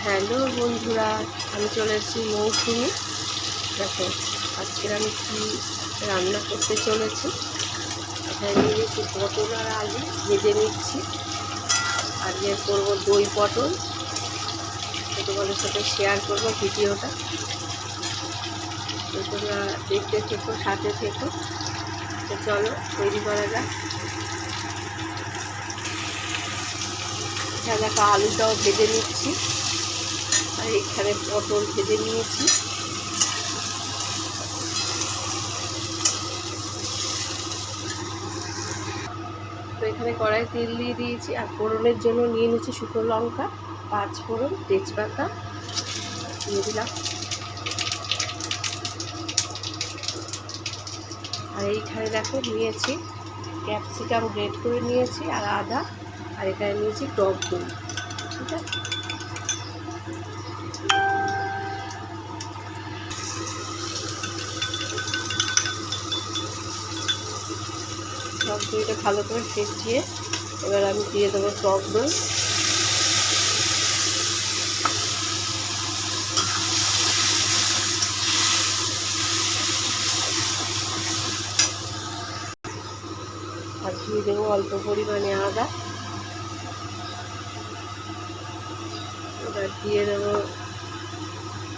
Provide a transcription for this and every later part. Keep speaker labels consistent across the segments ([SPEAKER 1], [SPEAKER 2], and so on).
[SPEAKER 1] Hello বন্ধুরা, আমি চলে এসেছি মৌসুমি। দেখো আজকে আমি কি রান্না করতে চলেছি। এখানে নিয়ে নিচ্ছি পটল আর আলু, ভেজে নিচ্ছি। আজকে করবো দই পটল, তোমাদের সাথে শেয়ার করবো ভিডিওটা। তো তোমরা দেখতে থেকো, সাথে থেকো। তো চলো তৈরি করা যাক। এখানে দেখো আলুটাও ভেজে নিচ্ছি, আর এখানে পটল ভেজে নিয়েছি। তো এখানে কড়াই তেল দিয়ে দিয়েছি, আর ফোড়নের জন্য নিয়ে নিচ্ছি শুকনো লঙ্কা, 5 ফোড়ন, তেজপাতা দিয়ে দিলাম। আর এইখানে দেখো নিয়েছি ক্যাপসিকাম গ্রেট করে নিয়েছি, আর আদা, আর এখানে নিয়েছি টক দই। ঠিক আছে, টক দইটা ভালো করে ফেটিয়ে এবার আমি দিয়ে দেবো টক দই। আর দিয়ে দেবো অল্প পরিমাণে আদা। এবার দিয়ে দেবো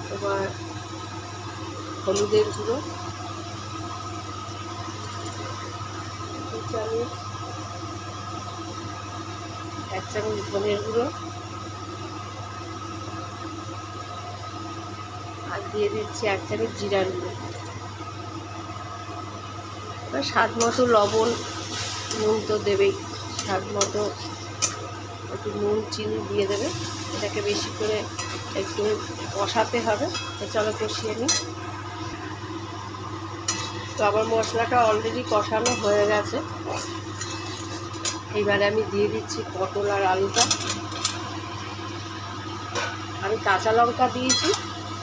[SPEAKER 1] তোমার হলুদের গুঁড়ো 2 চামচ, 1 চামচ ধনের গুঁড়ো, আর দিয়ে দিচ্ছি 1 চামচ জিরার গুঁড়ো। এবার স্বাদ মতো লবণ, নুন তো দেবেই, স্বাদ মতো একটু নুন চিনি দিয়ে দেবে। এটাকে বেশি করে একটু কষাতে হবে। তো চলো কষিয়ে নিই। তো আমার মশলাটা অলরেডি কষানো হয়ে গেছে। এইবারে আমি দিয়ে দিচ্ছি পটল আর আলুটা। আমি কাঁচা লঙ্কা দিয়েছি,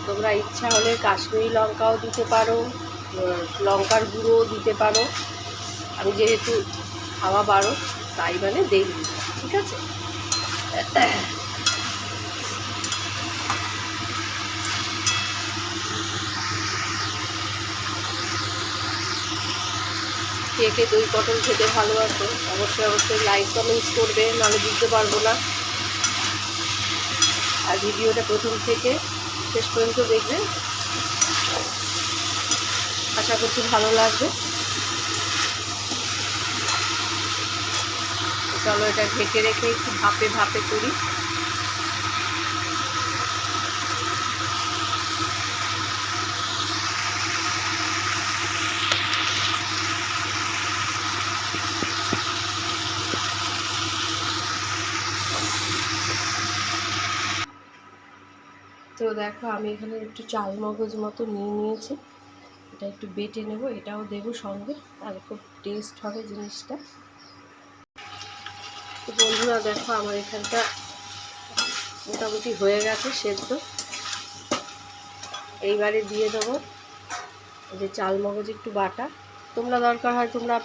[SPEAKER 1] তোমরা ইচ্ছা হলে কাশ্মীরি লঙ্কাও দিতে পারো, লঙ্কার গুঁড়োও দিতে পারো। আমি যেহেতু খাওয়া বারো তাই দেখবি। ঠিক আছে, কে কে দই পটল খেতে ভালোবাসো অবশ্যই লাইক কমেন্টস করবে, নাহলে বুঝতে পারবো না। আর ভিডিওটা প্রথম থেকে শেষ পর্যন্ত দেখবে, আশা করছি ভালো লাগবে। চলো এটা ঢেকে রেখে একটু ভাপে ভাপে করি। তো দেখো আমি এখানে একটু চাল মগজ মতো নিয়ে নিয়েছি, এটা একটু বেটে নেব, এটাও দেবো সঙ্গে, আর খুব টেস্ট হবে জিনিসটা। তো বন্ধুরা দেখো আমার এখানটা মোটামুটি হয়ে গেছে সেদ্ধ। এইবারে দিয়ে দেবো যে চাল মগজ একটু বাটা। তোমরা দরকার হয় তোমরা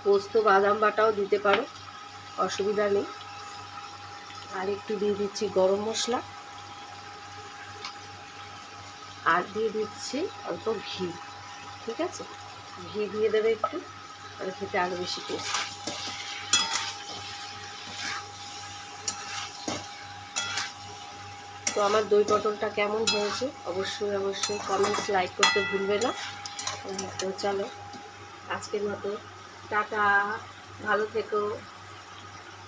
[SPEAKER 1] পোস্ত বাদাম বাটাও দিতে পারো, অসুবিধা নেই। আর একটু দিয়ে দিচ্ছি গরম মশলা, আর দিয়ে দিচ্ছি অল্প ঘি। ঠিক আছে, ঘি দিয়ে দেবে একটু, তাহলে খেতে আরও বেশি টেস্ট। তো আমার দই পটলটা কেমন হয়েছে অবশ্যই কমেন্টস লাইক করতে ভুলবে না। তো চলো আজকের মতো টাটা, ভালো থেকো।